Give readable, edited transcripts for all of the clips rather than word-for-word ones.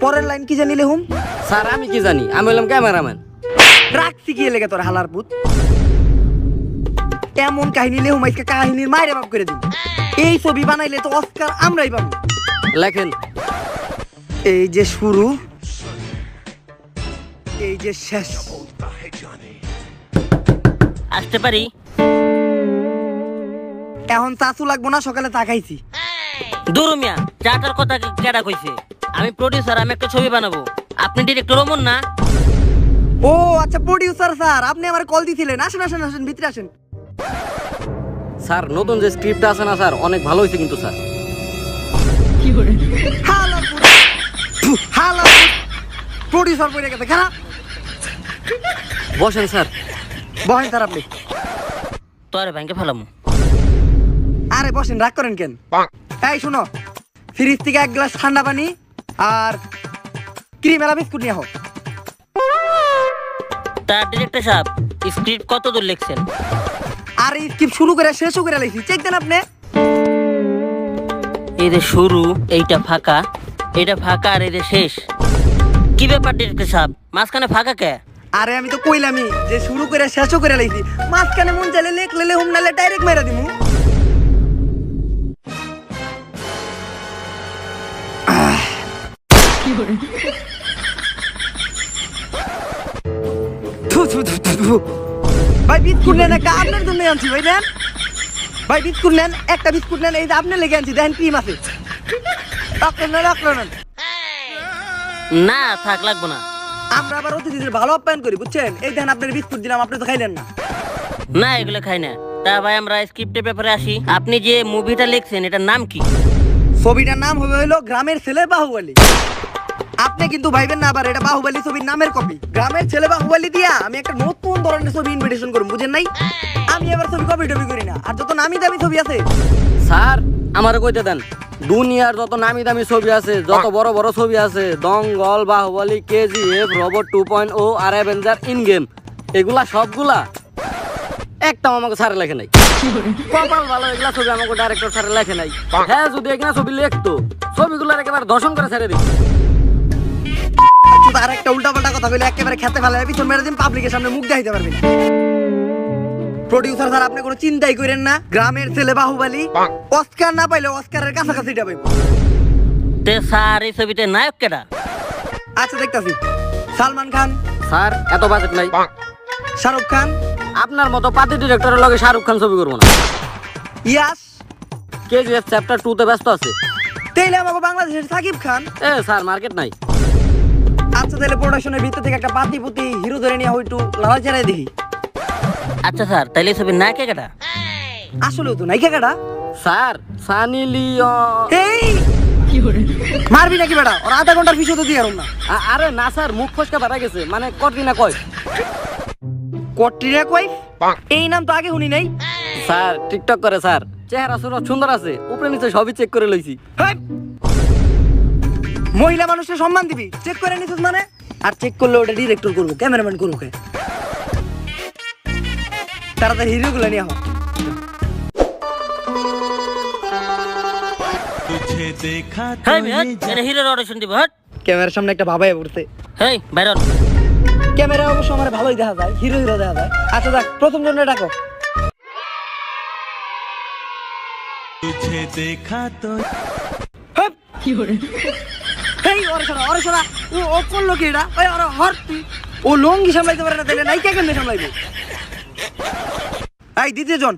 পরের লাইন কি জানি লেহুম? স্যার আমি কি জানি, আমি হলাম ক্যামেরাম্যান। রাখছি কি লেগে তোর হালার পুত? এমন কাহিনী লেহুম আজকে কাহিনীর মায়ের বাপ করে দিন। এই ছবি বানাইলে তো অস্কার আমরাই পাবো। লেখেন। এই যে শুরু, এই যে শেষ। আসতে পারি? এখন চাচু লাগবো না, সকালে চা খাইছি। দূর মিয়া, চাটার কথা কেডা কইছে? আমি প্রডিউসার, আমি একটা ছবি বানাবো। আপনি ডিরেক্টর ওমন না? ও আচ্ছা, প্রোডিউসার স্যার, আপনি আমার কল দিছিলেন। আসেন আসেন আসেন, ভিতরে আসেন। স্যার নতুন যে স্ক্রিপ্ট আছে না স্যার, অনেক ভালো হয়েছে কিন্তু স্যার। প্রোডিউসার পড়ে গেছে খারাপ। বসেন স্যার। বসেন স্যার আপনি। তোরে ব্যাংকে ফেলাম। আরে বসেন, রাগ করেন কেন? এই শুনো, ফ্রিজ থেকে এক গ্লাস ঠান্ডা পানি আর ক্রিমেলা বিস্কুট নিয়ে হোক। তার ডিরেক্টর সাহেব, স্ক্রিপ্ট কত দূর লিখছেন? আর এই স্ক্রিপ্ট শুরু করে শেষও করে লাইছি, চেক দেন আপনি। এই যে শুরু, এইটা ফাঁকা, এটা ফাঁকা, আর এই যে শেষ। কি ব্যাপার ডিরেক্টর সাহেব, মাঝখানে ফাঁকা কে? আরে আমি তো কইলামই যে শুরু করে শেষও করে লাইছি, মাঝখানে মন চাইলে লেখ লেলে হুম নালে ডাইরেক্ট মেরা দিমু। ভাই বিস্কুট নেন একটা, আপনার জন্য আনছি। ভাই নেন, ভাই বিস্কুট নেন একটা, বিস্কুট নেন, এই যে আপনার লেগে আনছি, দেখেন ক্রিম আছে। আপনার নেন, আপনার নেন। না থাক, লাগবো না। আমরা আবার অতিথিদের ভালো আপ্যায়ন করি, বুঝছেন? এই দেখেন আপনার বিস্কুট দিলাম, আপনি তো খাইলেন না। না এগুলো খাই না। তা ভাই আমরা স্ক্রিপ্টের ব্যাপারে আসি। আপনি যে মুভিটা লিখছেন এটার নাম কি? ছবিটার নাম হবে হলো গ্রামের ছেলে বাহুবলী। আপনি কিন্তু ভাইবেন না আবার এটা বাহুবলী ছবির নামের কপি। গ্রামের ছেলে বাহুবলী দিয়া আমি একটা নতুন ধরনের ছবি ইনভিটেশন করব, বুঝেন নাই? আমি এবার ছবি কপি টপি করি না। আর যত নামি দামি ছবি আছে স্যার আমার কইতে দেন, দুনিয়ার যত নামি দামি ছবি আছে, যত বড় বড় ছবি আছে, দঙ্গল, বাহুবলী, কেজিএফ, রোবট 2.0 আর অ্যাভেঞ্জার ইন গেম, এগুলা সবগুলা একটাও আমাকে স্যার লেখে নাই। কপাল ভালো, এগুলা ছবি আমাকে ডাইরেক্টর স্যার লেখে নাই। হ্যাঁ যদি এগুলা ছবি লিখতো, ছবিগুলার একেবারে দর্শন করে ছেড়ে দিত। আর একটা উল্টা পাল্টা কথা বলে একেবারে খেতে ফেলে পিছন মেরে দিন, পাবলিকের সামনে মুখ দেখাইতে পারবেন। প্রোডিউসার স্যার আপনি কোনো চিন্তাই করেন না, গ্রামের ছেলে বাহুবলী অস্কার না পাইলে অস্কারের কাছাকাছি যাবে। তে স্যার এই ছবিতে নায়ক কেডা? আচ্ছা দেখতাছি, সালমান খান। স্যার এত বাজেট নাই। শাহরুখ খান। আপনার মতো পাতি ডিরেক্টরের লগে শাহরুখ খান ছবি করবো না। ইয়াস। কেজিএফ চ্যাপ্টার 2 তে ব্যস্ত আছে। তাইলে আমাকে বাংলাদেশের সাকিব খান। এ স্যার মার্কেট নাই। আচ্ছা তাহলে প্রোডাকশনের ভিতর থেকে একটা পাতি পুতি হিরো ধরে নিয়ে হয়তো লড়াই চালাই দেখি। আচ্ছা স্যার, তাইলে এই ছবির নায়ক কেডা? আসলেও তো নায়িকা কাটা। স্যার সানি লিওন। এই মারবি নাকি বেটা? ওর আধা ঘন্টার পিছু তো দিয়ে না। আরে না স্যার, মুখ ফসকা বাড়া গেছে, মানে কটরিনা কয়। কটরিনা কই? এই নাম তো আগে শুনি নাই। স্যার টিকটক করে স্যার, চেহারা সুরত সুন্দর আছে, উপরে নিচে সবই চেক করে লইছি। হেই! মহিলা মানুষকে সম্মান দিবি, চেক করে নিছিস মানে? আর চেক করলে ওটা ডিরেক্টর করবো, ক্যামেরাম্যান করবো কে? তাড়াতাড়ি হিরো গুলো নিয়ে হোক। হেই মিয়া, এনে হিরোর অডিশন দিব। হট ক্যামেরার সামনে একটা বাবাই পড়ছে। হেই বাইরন। ক্যামেরা অবশ্য আমার ভালোই দেখা যায়, হিরো হিরো দেখা যায়। আচ্ছা দেখ, প্রথম জন্য ডাকো। तुझे देखा तो হেই! হেই, ওরে সরা, ওরে সরা। ও করলো কি এটা? ওই ওরে হরতি। ও লঙ্গি সামলাইতে পারে না, তাহলে নায়িকা কেমনে সামলাইবে? এই দ্বিতীয় জন।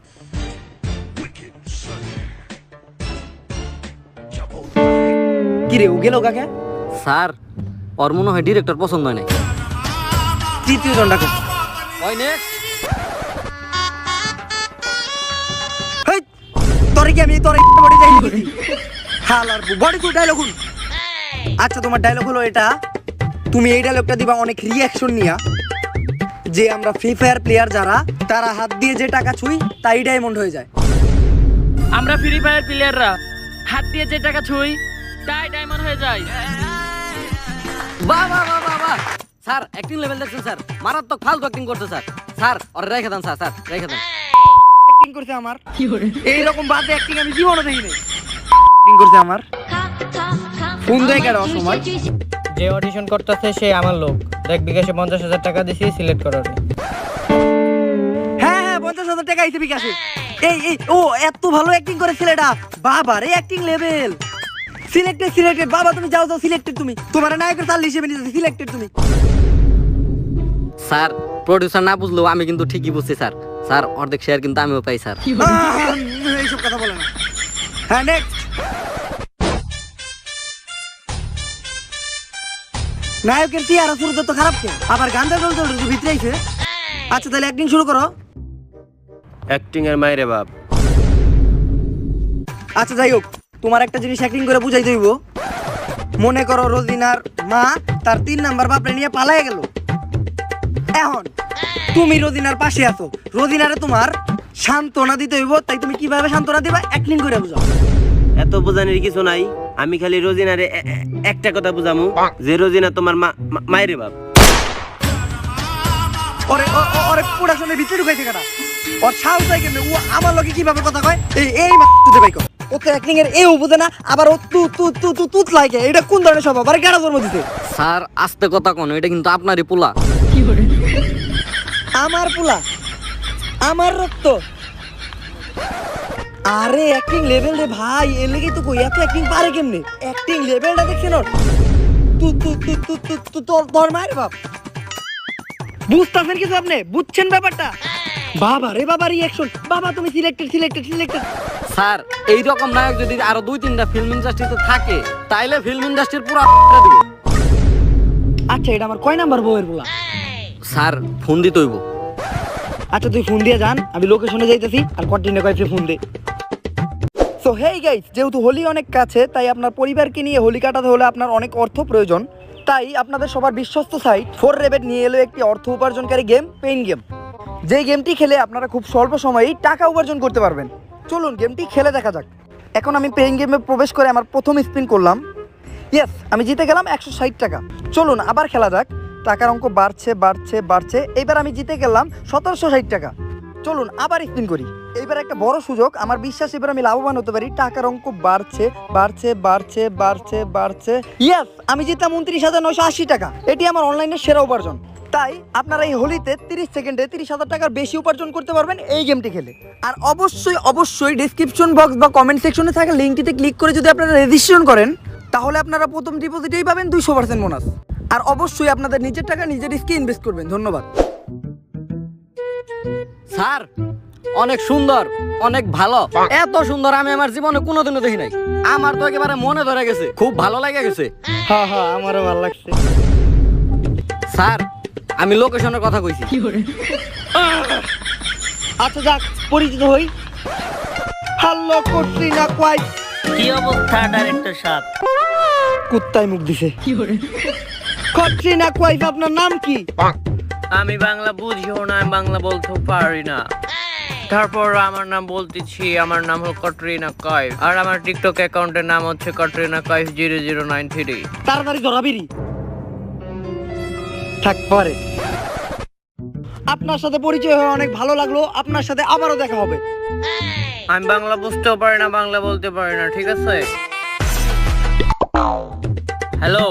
কি রে, ও গেল কাকে? স্যার ওর মনে হয় ডিরেক্টর পছন্দ হয় নাই। তৃতীয় জন ডাকো। ওই নেক্সট। হেই, তোরে কি আমি তোরে বডি যাই দিছি? হালার বডি তো ডায়লগ শুন। আচ্ছা তোমার ডায়লগ হলো এটা, তুমি এই ডায়লগটা দিবা অনেক রিঅ্যাকশন নিয়া, যে আমরা ফ্রি ফায়ার প্লেয়ার যারা, তারা হাত দিয়ে যে টাকা ছুঁই তাই ডায়মন্ড হয়ে যায়। আমরা ফ্রি ফায়ার প্লেয়াররা হাত দিয়ে যে টাকা ছুঁই তাই ডায়মন্ড হয়ে যায়। বাহ বাহ বাহ বাহ বাহ। স্যার অ্যাক্টিং লেভেল দেখছেন স্যার, মারাত্মক ফালতু অ্যাক্টিং করতে স্যার। স্যার ওরে রেখে দেন স্যার, স্যার রেখে দেন। অ্যাক্টিং করছে আমার, এই রকম বাদে অ্যাক্টিং আমি জীবনে দেখিনি। অ্যাক্টিং করছে আমার ফোন দেয় কেন অসময়? যে অডিশন করতেছে সে আমার লোক। দেখ বিকাশে 50,000 টাকা দিছি সিলেক্ট করার। হ্যাঁ হ্যাঁ 50,000 টাকা আইছে বিকাশে। এই ও এত ভালো অ্যাক্টিং করে ছেলেটা, বাবা রে অ্যাক্টিং লেভেল। সিলেক্টেড বাবা, তুমি যাও সিলেক্টেড, তুমি তোমার নায়কের চাল হিসেবে নিতে সিলেক্টেড তুমি। স্যার প্রডিউসার না বুঝলেও আমি কিন্তু ঠিকই বুঝছি স্যার। স্যার অর্ধেক শেয়ার কিন্তু আমিও পাই স্যার। এইসব কথা বলে না। হ্যাঁ নেক্সট। নায়কের চেহারা শুরু তো খারাপ কে, আবার গান্ধা দল ভিতরে আইছে। আচ্ছা তাহলে অ্যাক্টিং শুরু করো। অ্যাক্টিং এর মাইরে বাপ। আচ্ছা যাই হোক, তোমার একটা জিনিস অ্যাক্টিং করে বুঝাই দেব। মনে করো রোজিনার মা তার 3 নাম্বার বাপরে নিয়ে পালায়ে গেল। এখন তুমি রোজিনার পাশে আছো, রোজিনারে তোমার সান্ত্বনা দিতে হইব। তাই তুমি কিভাবে সান্ত্বনা দিবা অ্যাক্টিং করে বুঝাও। এত বোঝানোর কিছু নাই, আমি খালি রোজিনারে একটা কথা বুঝামু যে রোজিনা তোমার মাইরে বাপ। ওরে প্রোডাকশনের ভিতরে ঢুকাইছে কাটা, ওর সাহস হয় কেমনে? ও আমার লগে কিভাবে কথা কয়? এই তুতে বাইক ওকে অ্যাক্টিং এর এও বুঝে না, আবার ও তুত লাগে। এটা কোন ধরনের স্বভাব? আরে কেডা জন্ম দিছে? স্যার আস্তে কথা কোন, এটা কিন্তু আপনারই পোলা। আমার পোলা, আমার রক্ত। আরে অ্যাক্টিং লেভেল রে ভাই, এর লেগেই তো কই এত অ্যাক্টিং পারে কেমনে? অ্যাক্টিং লেভেলটা দেখছেন ওর? তোর মায়ের বাপ। বুঝতেছেন কিছু আপনি? বুঝছেন ব্যাপারটা? বাবা রে বাবা, রিঅ্যাকশন। বাবা তুমি সিলেক্টেড। স্যার এই রকম নায়ক যদি আরো 2-3টা ফিল্ম ইন্ডাস্ট্রিতে থাকে তাইলে ফিল্ম ইন্ডাস্ট্রির পুরো দিব। আচ্ছা এটা আমার কয় নাম্বার বউয়ের পোলা? স্যার ফোন দিতে হইব। আচ্ছা তুই ফোন দিয়ে যান, আমি লোকেশনে যাইতেছি। আর কন্টিনিউ কয়েছে ফোন দে। সো হেই গাইস, যেহেতু হোলি অনেক কাছে, তাই আপনার পরিবারকে নিয়ে হোলি কাটাতে হলে আপনার অনেক অর্থ প্রয়োজন। তাই আপনাদের সবার বিশ্বস্ত সাইট 4Rabbit নিয়ে এলো একটি অর্থ উপার্জনকারী গেম, পেইন গেম। যে গেমটি খেলে আপনারা খুব স্বল্প সময়েই টাকা উপার্জন করতে পারবেন। চলুন গেমটি খেলে দেখা যাক। এখন আমি পেইন গেমে প্রবেশ করে আমার প্রথম স্পিন করলাম। ইয়েস, আমি জিতে গেলাম 160 টাকা। চলুন আবার খেলা যাক। টাকার অঙ্ক বাড়ছে। এইবার আমি জিতে গেলাম 1760 টাকা। চলুন আবার স্পিন করি। এইবার একটা বড় সুযোগ, আমার বিশ্বাস এবার আমি লাভবান হতে পারি। টাকার অঙ্ক বাড়ছে। ইয়েস, আমি জিতলাম 29,980 টাকা। এটি আমার অনলাইনের সেরা উপার্জন। তাই আপনারা এই হোলিতে 30 সেকেন্ডে 30,000 টাকার বেশি উপার্জন করতে পারবেন এই গেমটি খেলে। আর অবশ্যই ডেসক্রিপশন বক্স বা কমেন্ট সেকশনে থাকা লিঙ্কটিতে ক্লিক করে যদি আপনারা রেজিস্ট্রেশন করেন, তাহলে আপনারা প্রথম ডিপোজিটেই পাবেন 200% বোনাস। আর অবশ্যই আপনাদের নিজের টাকা নিজের রিস্কে ইনভেস্ট করবেন। ধন্যবাদ। স্যার অনেক সুন্দর, অনেক ভালো। এত সুন্দর আমি আমার জীবনে কোনোদিনও দেখি নাই। আমার তো একেবারে মনে ধরে গেছে, খুব ভালো লাগে গেছে। হ্যাঁ আমারও ভালো লাগছে। স্যার আমি লোকেশনের কথা কইছি। আচ্ছা যাক, পরিচিত হই। হ্যালো কটরিনা কাইফ। কি অবস্থা ডাইরেক্টর সাহেব? কুত্তায় মুখ দিছে। কটরিনা কাইফ, আপনার নাম কি? আমি বাংলা বুঝিও না, আমি বাংলা বলতেও পারি না। তারপর আমার নাম বলতেছি, আমার নাম হলো কটরিনা কাইফ। আর আমার টিকটক অ্যাকাউন্টের নাম হচ্ছে কটরিনা কাইফ 0093। তাড়াতাড়ি ধরাবিরি থাক পরে। আপনার সাথে পরিচয় হয়ে অনেক ভালো লাগলো। আপনার সাথে আবারও দেখা হবে। আমি বাংলা বুঝতেও পারি না, বাংলা বলতে পারি না, ঠিক আছে? হ্যালো,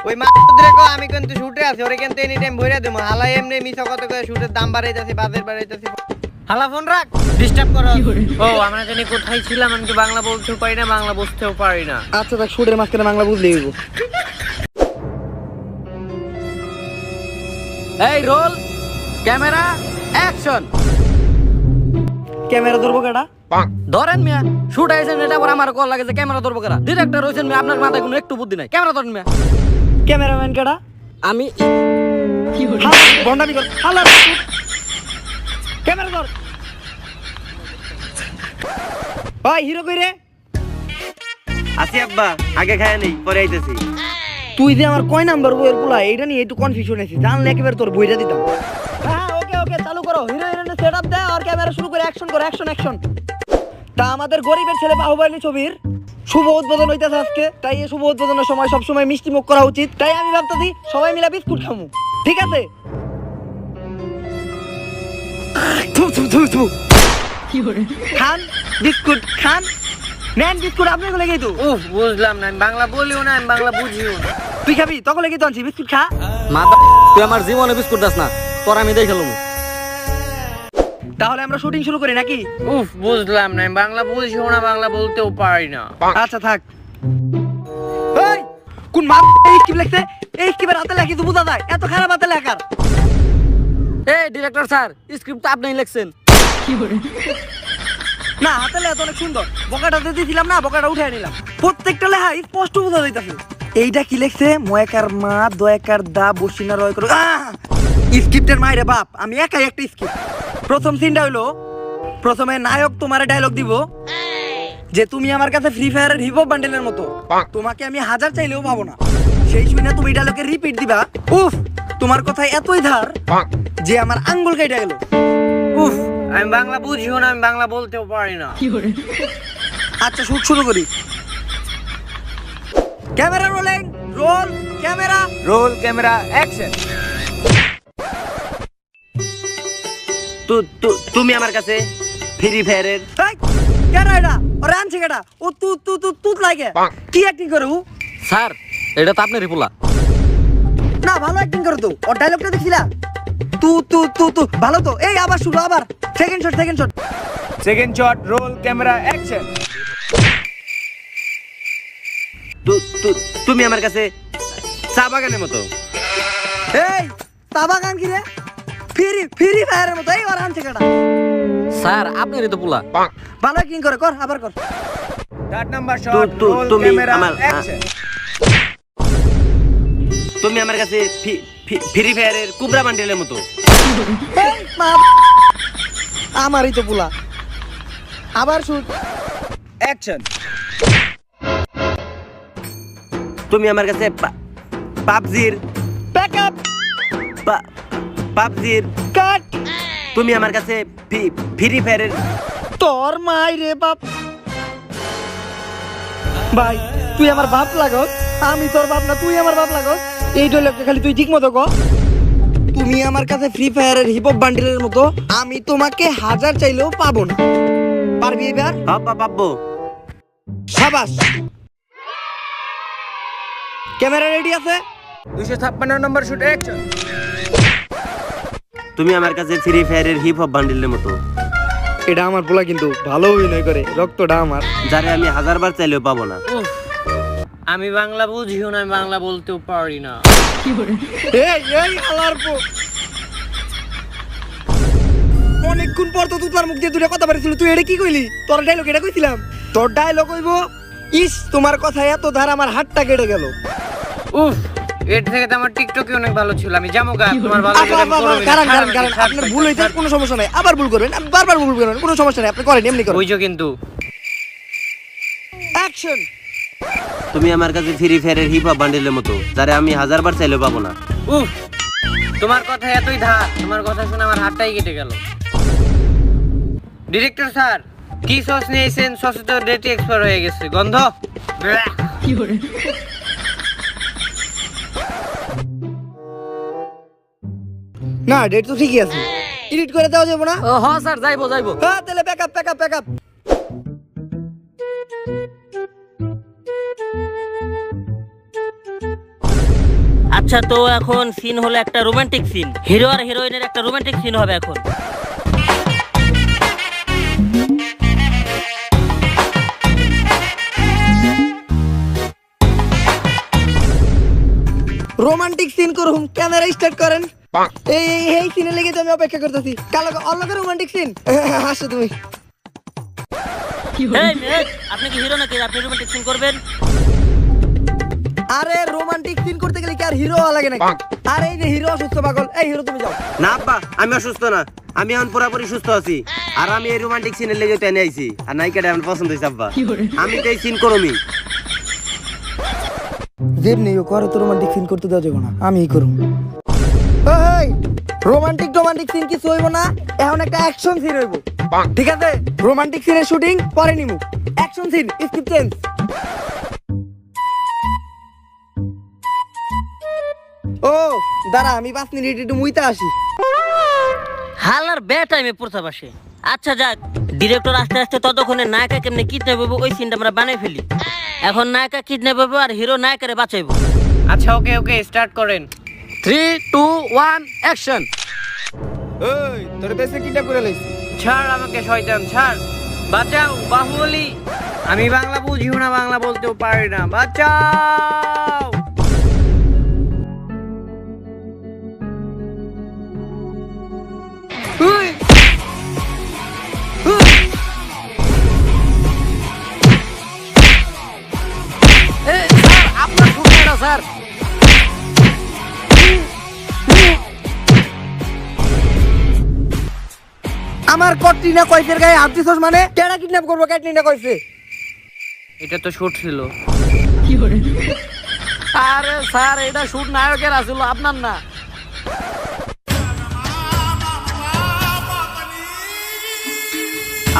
ওই মাত্রে কো আমি কিন্তু শুটে আছি, ওরে কিন্তু এনি টাইম ভইরা দেবো। হালা এমনি মিছা কত করে শুটের দাম বাড়াইতাছি, বাজেট বাড়াইতাছি। হালা ফোন রাখ, ডিস্টার্ব করো। ও আমরা জানি কোথায় ছিলাম, আমি তো বাংলা বলতেও পারি না, বাংলা বুঝতেও পারি না। আচ্ছা দেখ, শুটের মাঝখানে বাংলা বুঝলেই হইব। এই রোল ক্যামেরা অ্যাকশন। ক্যামেরা ধরবো কেডা? ধরেন মিয়া, শুট আইছেন, এটা আবার আমার কল লাগে যে ক্যামেরা ধরবো কেডা? ডিরেক্টর হইছেন মিয়া, আপনার মাথায় কোনো একটু বুদ্ধি নাই। ক্যামেরা ধরেন মিয়া। ক্যামেরাম্যান কেডা? আমি বন্ডামি কর। হালা ক্যামেরা ধর। ওই হিরো কই রে? আসি আব্বা, আগে খায় নেই, পরে আইতেছি। তুই যে আমার কয় নাম্বার বইয়ের পোলা, এটা নিয়ে একটু কনফিউশন আছি। জানলে একেবারে তোর বইটা দিতাম। হ্যাঁ ওকে চালু করো। হিরো হিরোইনের সেটআপ দে আর ক্যামেরা শুরু করে অ্যাকশন করো। অ্যাকশন। তা আমাদের গরিবের ছেলে বাহুবলী ছবির শুভ উদ্বোধন হইতেছে আজকে। তাই এই শুভ উদ্বোধনের সময় সবসময় মিষ্টি মুখ করা উচিত। তাই আমি ভাবতেছি সবাই মিলে বিস্কুট খামু, ঠিক আছে? খান বিস্কুট, খান। নেন বিস্কুট, আপনাকে লেগেই তো। উফ, বুঝলাম না, আমি বাংলা বলিও না, আমি বাংলা বুঝিও না। তুই খাবি তখন লেগে তো আনছি বিস্কুট খা। মাথা তুই আমার জীবনে বিস্কুট দাস না, তোর আমি দেখে লমু। তাহলে আমরা শুটিং শুরু করি নাকি? উফ, বুঝলাম না, আমি বাংলা বুঝিও না, বাংলা বলতেও পারি না। আচ্ছা থাক। এই কোন মা এই স্ক্রিপ্ট লিখছে? এই স্ক্রিপ্টের হাতে লেখি তো বুঝা যায়, এত খারাপ হাতে লেখার। এই ডিরেক্টর স্যার, স্ক্রিপ্ট তো আপনিই লিখছেন। না হাতে লেখা তো অনেক সুন্দর, বকাটা দিয়েছিলাম না, বকাটা উঠে নিলাম। প্রত্যেকটা লেখা স্পষ্ট বোঝা যাইতাছে। এইটা কি লিখছে? ময়কার মা দয়াকার দা বসিনা রয় করে স্ক্রিপ্টের মায়ের বাপ, আমি একাই একটা স্ক্রিপ্ট। প্রথম সিনটা হইলো, প্রথমে নায়ক তোমার ডায়লগ দিব যে তুমি আমার কাছে ফ্রি ফায়ারের হিপ হপ বান্ডেলের মতো, তোমাকে আমি 1000 চাইলেও পাবো না। সেই শুনে তুমি ডায়লগে রিপিট দিবা, উফ তোমার কথা এতই ধার যে আমার আঙ্গুল কেটে গেল। উফ, আমি বাংলা বুঝিও না, আমি বাংলা বলতেও পারি না। আচ্ছা শুট শুরু করি। Camera rolling, roll camera, roll camera action. তুমি আমার কাছে ফ্রি ফায়ারের এই কেডা এটা? ওরে আনছে কেডা? ও তু লাগে কি অ্যাক্টিং করে ও? স্যার এটা তো আপনারই পোলা। না ভালো অ্যাক্টিং করে তো, ওর ডায়লগটা দেখছিলা? তু ভালো তো। এই আবার শুরু, আবার second shot. Second shot, roll camera action. তুমি আমার কাছে চা বাগানের মতো। এই তাবা গান কি রে? ফ্রি ফায়ারের মতো। এই ওর আনছে কেডা? স্যার আপনারই তো পোলা। ভালো অ্যাক্টিং করে, কর আবার কর। থার্ড নাম্বার শট, রোল তুমি ক্যামেরা আমার অ্যাকশন। তুমি আমার কাছে ফ্রি ফায়ারের কুবরা বান্ডেলের মতো। এই মা, আমারই তো পোলা। আবার শুট অ্যাকশন। তুমি আমার কাছে পাবজির ব্যাকআপ পাবজির কাট। তুমি আমার কাছে ফ্রি ফায়ারের তোর মাই রে বাপ। ভাই তুই আমার বাপ লাগস, আমি তোর বাপ না, তুই আমার বাপ লাগস। এই ডায়লগটা খালি তুই ঠিক মতো কর। তুমি আমার কাছে ফ্রি ফায়ারের হিপ হপ বান্ডেলের মতো, আমি তোমাকে 1000 চাইলেও পাবো না। পারবি এবার? পাবো। সাবাস। ক্যামেরা রেডি আছে? 256 নম্বর শুট অ্যাকশন। তুমি আমার কাছে ফ্রি ফায়ারের হিপ হপ বান্ডেলের মতো, এটা আমার পোলা কিন্তু ভালো অভিনয় করে, রক্তটা আমার। যারে আমি 1000 বার চাইলেও পাবো না। উফ, আমি বাংলা বুঝিও না, আমি বাংলা বলতেও পারি না। এই আলার পো, অনেকক্ষণ পর তো তুই তোর মুখ দিয়ে দুটো কথা পারিছিল, তুই এটা কি কইলি? তোর ডায়লগ এটা কইছিলাম। তোর ডায়লগ কইবো, ইস তোমার কথা এত ধার আমার হাতটা কেটে গেল। উফ, এর থেকে তো আমার টিকটকে অনেক ভালো ছিল। আমি যাবো গা, তোমার ভালো আপা, আপা, আপা, কারণ আপনার ভুল হইতে কোনো সমস্যা নাই, আবার ভুল করবেন, বারবার ভুল করবেন, কোনো সমস্যা নাই, আপনি করেন এমনি করেন। বুঝছো কিন্তু। অ্যাকশন। তুমি আমার কাছে ফ্রি ফায়ারের হিপ হপ বান্ডেলের মতো, যারে আমি 1000 বার চাইলেও পাবো না। উফ, তোমার কথা এতই ধার, তোমার কথা শুনে আমার হাতটাই কেটে গেল। ডিরেক্টর স্যার, কি সস নিয়েছেন? সসে তো ডেট এক্সপায়ার হয়ে গেছে, গন্ধ। না ডেট তো ঠিকই আছে, এডিট করে দেওয়া যাবে না? ও হ্যাঁ স্যার, যাইবো। হ্যাঁ তাহলে ব্যাকআপ। আচ্ছা, তো এখন সিন হলো একটা রোমান্টিক সিন, হিরো আর হিরোইনের একটা রোমান্টিক সিন হবে এখন। রোমান্টিক সিন করুম, ক্যামেরা স্টার্ট করেন। এই সিনে লেগে তো আমি অপেক্ষা করতেছি। কালো অন্য রোমান্টিক সিন আসো তুমি। এই মেয়ে, আপনি কি হিরো নাকি? আপনি রোমান্টিক সিন করবেন? আরে রোমান্টিক সিন করতে গেলে কি আর হিরো লাগে নাকি? আরে এই যে হিরো অসুস্থ পাগল, এই হিরো তুমি যাও। না আব্বা, আমি অসুস্থ না, আমি এখন পুরোপুরি সুস্থ আছি। আর আমি এই রোমান্টিক সিনের লেগে টেনে আইছি, আর নায়িকাটা আমার পছন্দ হয়েছে আব্বা। আমি তো এই সিন করমি। যেমনি করে তো রোমান্টিক সিন করতে দেওয়া যাবে না, আমিই করুম। রোমান্টিক সিন কিছু হইব না, এখন একটা অ্যাকশন সিন হইব। ঠিক আছে, রোমান্টিক সিনের শুটিং পরে নিমু। Action scene, script change. ও দাঁড়া, আমি 5 মিনিট একটু মুইতে আসি। হালার বে টাইমে প্রস্তাব আসে। আচ্ছা যাক, ডিরেক্টর আস্তে আস্তে ততক্ষণে নায়িকা কেমনে কিডন্যাপ হইব ওই সিনটা আমরা বানাই ফেলি। এখন নায়িকা কিডন্যাপ হইব আর হিরো নায়িকারে বাঁচাইব। আচ্ছা ওকে ওকে স্টার্ট করেন। 3 2 1 অ্যাকশন। ওই তোর দেশে কিটা করে লাইছি? ছাড় আমাকে শয়তান ছাড়, বাঁচাও বাহুবলী। আমি বাংলা বুঝিও না, বাংলা বলতেও পারি না, বাঁচাও। স্যার আপনার শুট না স্যার। আমার কটরিনা কইফের গায়ে হাত দিছস মানে? কেডা কিডন্যাপ করবো ক্যাটরিনা কইফে? এটা তো শুট ছিল। আরে স্যার এটা শুট নায়কের আসল, আপনার না।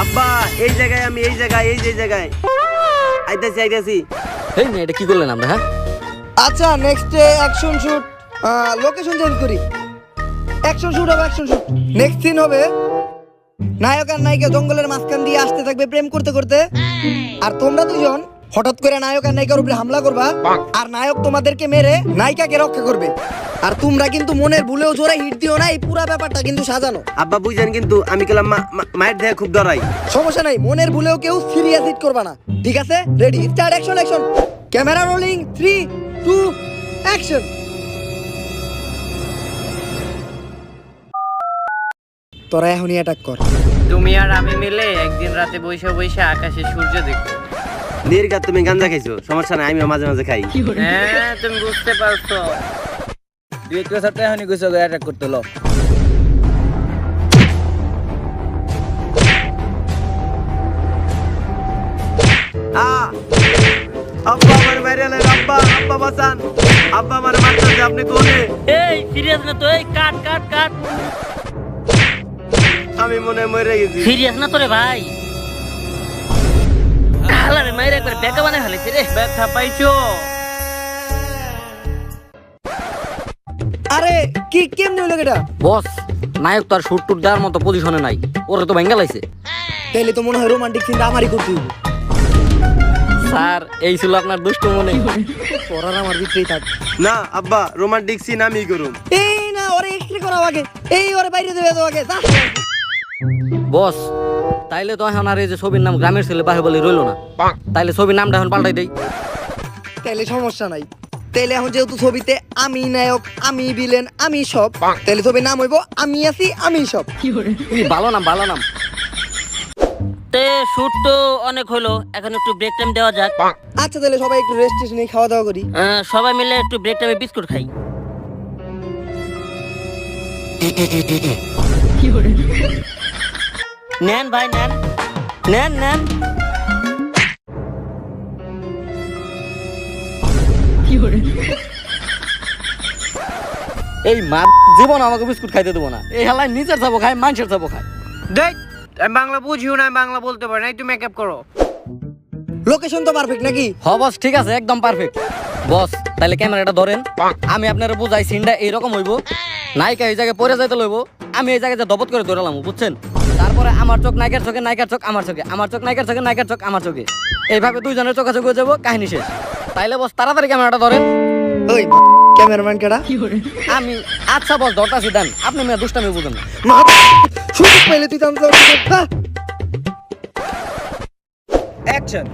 আব্বা এই জায়গায় আমি এই জায়গায় আইতাছি। এই না এটা কি করলেন আমরা? হ্যাঁ আচ্ছা next action shoot, location change করি। অ্যাকশন শুট হবে, অ্যাকশন শুট। নেক্সট সিন হবে নায়ক আর নায়িকা জঙ্গলের মাঝখান দিয়ে আসতে থাকবে প্রেম করতে করতে, আর তোমরা দুজন হঠাৎ করে নায়ক আর নায়িকার উপরে হামলা করবা, আর নায়ক তোমাদেরকে মেরে নায়িকাকে রক্ষা করবে। আর তোমরা কিন্তু মনের ভুলেও জোরে হিট দিও না, এই পুরো ব্যাপারটা কিন্তু সাজানো। আব্বা বুঝেন কিন্তু আমি গেলাম মায়ের দেহে খুব ডরাই। সমস্যা নাই, মনের ভুলেও কেউ সিরিয়াস হিট করবা না, ঠিক আছে? Ready, start, action action. Camera rolling, 3 2 action. তোরা এখনই অ্যাটাক কর। তুমি আর আমি মিলে একদিন রাতে বৈশা বৈশা আকাশে সূর্য দেখো। নির্ঘাত তুমি গাঞ্জা খাইছো, সমস্যা নাই, আমিও মাঝে মাঝে খাই। হ্যাঁ তুমি বুঝতে পারছো। ডিরেক্টর সাথে এখনই কইছো অ্যাটাক করতে লো। আব্বা আমার বাইরে এলেন, আব্বা বাঁচান, আব্বা আমার মারতেছে, আপনি কোনে? এই সিরিয়াস না তো, এই কাট কাট কাট। আমি মনে হয় মরে গেছি। সিরিয়াস না তো রে ভাই। হালারে মাইরে একবার বেকা বানায় ফেলেছে রে। ব্যথা পাইছো? আরে কি কেমনে হলো এটা? বস নায়ক তো আর শুট টুট দেওয়ার মতো পজিশনে নাই, ওরে তো ভেঙ্গা লাইছে। তাইলে তো মনে হয় রোমান্টিক সিনটা আমারই করতে হবে। স্যার এই ছিল আপনার দুষ্ট মনে। পড়ার আমার ভিতরেই থাক। না আব্বা, রোমান্টিক সিন আমি করুম। এই না, ওরে এক্সট্রা করা আগে, এই ওরে বাইরে দেবে তো আগে। বস তাইলে তো এখন আর এই যে ছবির নাম গ্রামের ছেলে বাহুবলী রইলো না, তাইলে ছবির নামটা এখন পাল্টাই দেই। তাইলে সমস্যা নাই। তাইলে এখন যেহেতু ছবিতে আমি নায়ক, আমি ভিলেন, আমি সব, তাইলে ছবির নাম হইব আমি আছি আমি সব। ভালো নাম, ভালো নাম। তে শুট তো অনেক হলো, এখন একটু ব্রেক টাইম দেওয়া যাক। আচ্ছা তাহলে সবাই একটু রেস্ট টেস্ট নিয়ে খাওয়া দাওয়া করি। সবাই মিলে একটু ব্রেক টাইমে বিস্কুট খাই। নেন ভাই নেন নেন নেন। এই মা জীবন আমাকে বিস্কুট খাইতে দেবো না, এই হালায় নিচের যাবো খাই, মানুষের যাবো খাই। দেখ আমি বাংলা বুঝিও না, আমি বাংলা বলতে পারি না, তুমি মেকআপ করো। লোকেশন তো পারফেক্ট নাকি? হ বস ঠিক আছে, একদম পারফেক্ট। বস তাহলে ক্যামেরাটা ধরেন, আমি আপনার বুঝাই সিনটা এইরকম হইব। নায়িকা এই জায়গায় পরে যাইতে লইব, আমি এই জায়গায় দবত করে ধরালাম, বুঝছেন? তারপরে আমার চোখ নায়িকার চোখে, নায়িকার চোখ আমার চোখে, আমার চোখ নায়িকার চোখে, নায়িকার চোখ আমার চোখে, এইভাবে দুইজনের চোখাচোখ হয়ে যাবো, কাহিনী শেষ। তাইলে বস তাড়াতাড়ি ক্যামেরাটা ধরেন। ওই ক্যামেরাম্যান কেডা? আমি আচ্ছা বস ধরতাছি, দেন আপনি মেয়ে দুষ্টামি বুঝেন না। সুযোগ পাইলে তুই তাম অ্যাকশন।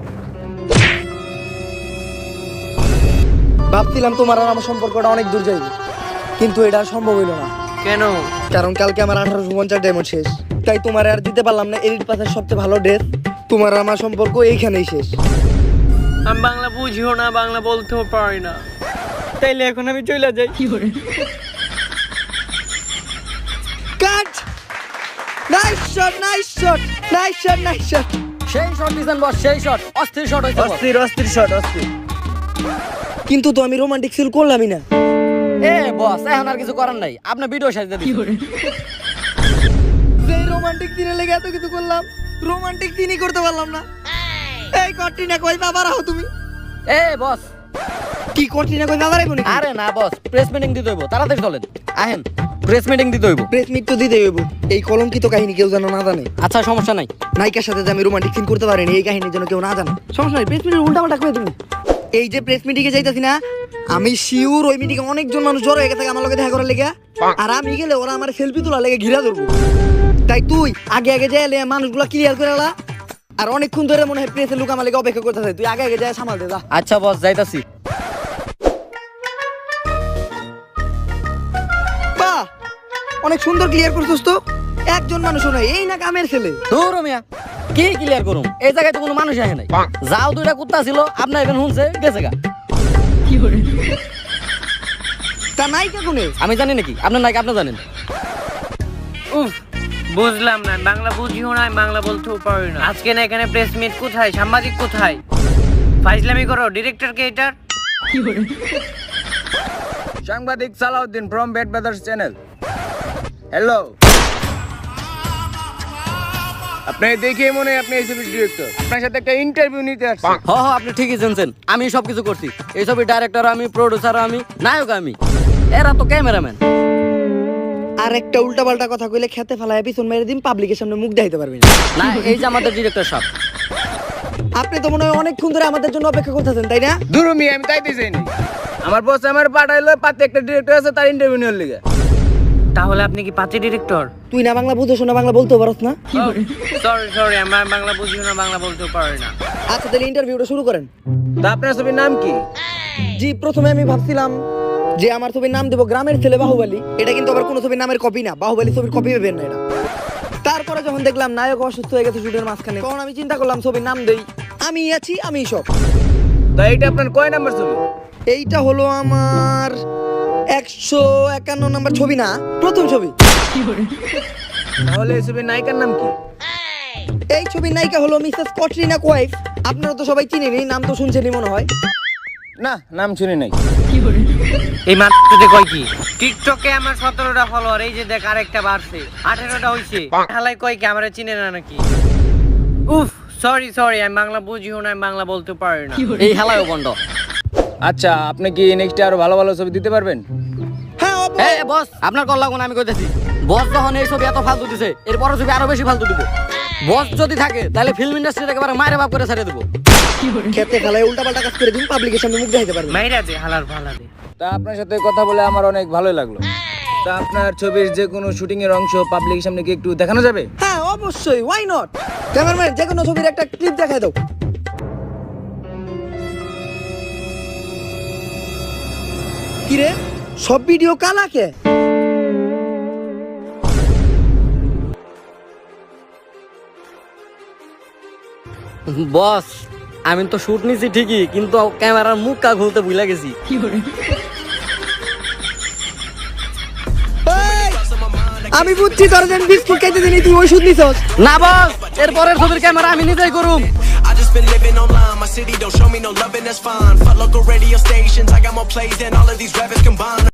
ভাবছিলাম তোমার আর আমার সম্পর্কটা অনেক দূর যাইবে, কিন্তু এটা আর সম্ভব হইল না। কেন? কারণ কালকে আমার 1850 ডায়মন্ড শেষ, তাই তোমার আর দিতে পারলাম না এলিট পাসের সবচেয়ে ভালো ড্রেস। তোমার আর আমার সম্পর্ক এইখানেই শেষ। আমি বাংলা বুঝিও না, বাংলা বলতেও পারি না, তাইলে এখন আমি চলে যাই। Cut! Nice shot, nice shot, nice shot, nice shot. সেই শট দিছেন বস, সেই শট, অস্থির শট হইছে বস। অস্থির শট, অস্থির। কিন্তু তো আমি রোমান্টিক সিল করলামই না। এ বস এখন আর কিছু করার নাই, আপনি ভিডিও সাজিয়ে দিন। যে রোমান্টিক সিনে লেগে এত কিছু করলাম, রোমান্টিক সিনই করতে পারলাম না। এই কটরিনা কই বাবা রাখো তুমি। এ বস কি কটরিনা কই বাবা রাখো নাকি? আরে না বস, প্রেস মিটিং দিতে হইব, তাড়াতাড়ি চলেন আহেন, প্রেস মিটিং দিতে হইব। প্রেস মিট তো দিতে হইব, এই কলঙ্কিত কাহিনী কেউ যেন না জানে। আচ্ছা সমস্যা নাই, নায়িকার সাথে যে আমি রোমান্টিক সিন করতে পারিনি এই কাহিনীর জন্য কেউ না জানে। সমস্যা নাই, প্রেস মিটের উল্টা পাল্টা করে তুমি। এই যে প্রেস মিটিং এ যাইতাছি না, আমি শিওর ওই মিটিং অনেকজন মানুষ জড়ো হয়ে গেছে আমার লগে দেখা করার লেগে, আর আমি গেলে ওরা আমার সেলফি তোলার লেগে ঘিরা ধরবো। তাই তুই আগে আগে যাই মানুষগুলো ক্লিয়ার করে আলা, আর অনেকক্ষণ ধরে মনে হয় প্রেসের লোক আমার লেগে অপেক্ষা করতেছে, তুই আগে আগে যাই সামাল দে যা। আচ্ছা বস, যাইতাছি। বাহ, অনেক সুন্দর ক্লিয়ার করছিস তো। একজন মানুষও নাই, এই না কামের ছেলে। দূর মিয়া, কি ক্লিয়ার করুম? এই জায়গায় তো কোনো মানুষ আসে নাই। যাও দুইটা কুত্তা ছিল, আপনার এখানে শুনছে গেছে গা। তা নাই কে কোনে? আমি জানি নাকি? আপনার নাকি আপনি জানেন? উফ, বুঝলাম না, বাংলা বুঝিও না, বাংলা বলতেও পারি না। আজকে না এখানে প্রেস মিট কোথায়, সাংবাদিক কোথায়? ফাইজলামি করো, ডিরেক্টর কে এটার? সাংবাদিক Salauddin from bed brothers channel. Hello, আপনি দেখে মনে হয় আপনি এই ছবির ডিরেক্টর, আপনার সাথে একটা ইন্টারভিউ নিতে আসছি। হ হ, আপনি ঠিকই জানছেন, আমি সবকিছু করছি। এই ছবির ডাইরেক্টর আমি, প্রডিউসার আমি, নায়ক আমি, এরা তো ক্যামেরাম্যান। আর একটা উল্টাপাল্টা কথা কইলে খেতে ফেলায় পিছন মেরে দিন, পাবলিকের সামনে মুখ দেখাইতে পারবি না। না, এই যে আমাদের ডিরেক্টর সাহেব। আপনি তো মনে হয় অনেকক্ষণ ধরে আমাদের জন্য অপেক্ষা করতেছেন, তাই না? দূর মিয়া, আমি তাইতে চাইনি। আমার বস আমার পাঠাইলো, পাতে একটা ডিরেক্টর আছে, তার ইন্টারভিউ নেওয়ার লিগে। তাহলে আপনি কি পাঁচে ডিরেক্টর? তুই না বাংলা বুঝোস না, বাংলা বলতেও পারস না। সরি সরি, আমার বাংলা বুঝিও না, বাংলা বলতেও পারি না। আচ্ছা তাহলে ইন্টারভিউটা শুরু করেন। তা আপনার ছবির নাম কি? জি, প্রথমে আমি ভাবছিলাম যে আমার ছবির নাম দেবো গ্রামের ছেলে বাহুবলী। এটা কিন্তু আবার কোনো ছবির নামের কপি না, বাহুবলী ছবির কপি ভেবেন না এটা। তারপরে যখন দেখলাম নায়ক অসুস্থ হয়ে গেছে শুটের মাঝখানে, তখন আমি চিন্তা করলাম ছবির নাম দেই আমি আছি আমি সব। তা এইটা আপনার কয় নাম্বার ছবি? এইটা হলো আমার 151 নাম্বার ছবি, না প্রথম ছবি। তাহলে এই ছবির নায়িকার নাম কি? এই ছবির নায়িকা হলো মিসেস ক্যাটরিনা কাইফ। আপনারা তো সবাই চিনেনই, নাম তো শুনছেনই মনে হয়। না, নাম শুনি নাই। এই মাত্রতে কয় কি? টিকটকে আমার 17টা ফলোয়ার, এই যে দেখ আরেকটা বাড়ছে, 18টা হইছে। হালাই কয় কি আমারে চিনে না নাকি? উফ, সরি সরি, আমি বাংলা বুঝিও না, আমি বাংলা বলতে পারি না। এই হেলায়ও বন্ধ। আচ্ছা, আপনি কি নেক্সট আরো ভালো ভালো ছবি দিতে পারবেন? হ্যাঁ এই বস, আপনার কল লাগুন, আমি কইতেছি। বস যখন এই ছবি এত ফালতু দিছে, এরপর ছবি আরো বেশি ফালতু দিব। বস যদি থাকে তাহলে ফিল্ম ইন্ডাস্ট্রি একেবারে মায়ের বাপ করে ছেড়ে দেবো। খেতে ফেলায় উল্টাপাল্টা কাজ করে দিন, পাবলিকের সামনে মুখ দেখাইতে পারবেন। মাইরা দে, হালার ভালা দে। তা আপনার সাথে কথা বলে আমার অনেক ভালোই লাগলো। তা আপনার ছবির যে কোনো শুটিং এর অংশ পাবলিকের সামনে কি একটু দেখানো যাবে? হ্যাঁ অবশ্যই, ওয়াই নট। ক্যামেরাম্যান, যে কোনো ছবির একটা ক্লিপ দেখাই দাও। কি রে, সব ভিডিও কালাকে? বস, আমি তো শুট নিছি ঠিকই, কিন্তু ক্যামেরার মুখ কা খুলতে ভুলে গেছি। এই, আমি বুঝছি তোর যেন বিস্কুট খাইতে দিলি, তুই ওষুধ নিছস। না বস, এরপরের ছবির ক্যামেরা আমি নিজেই করুম। I just been living online, my city don't show me no loving, that's fine. Fuck local radio stations, I got more plays than all of these rappers combined.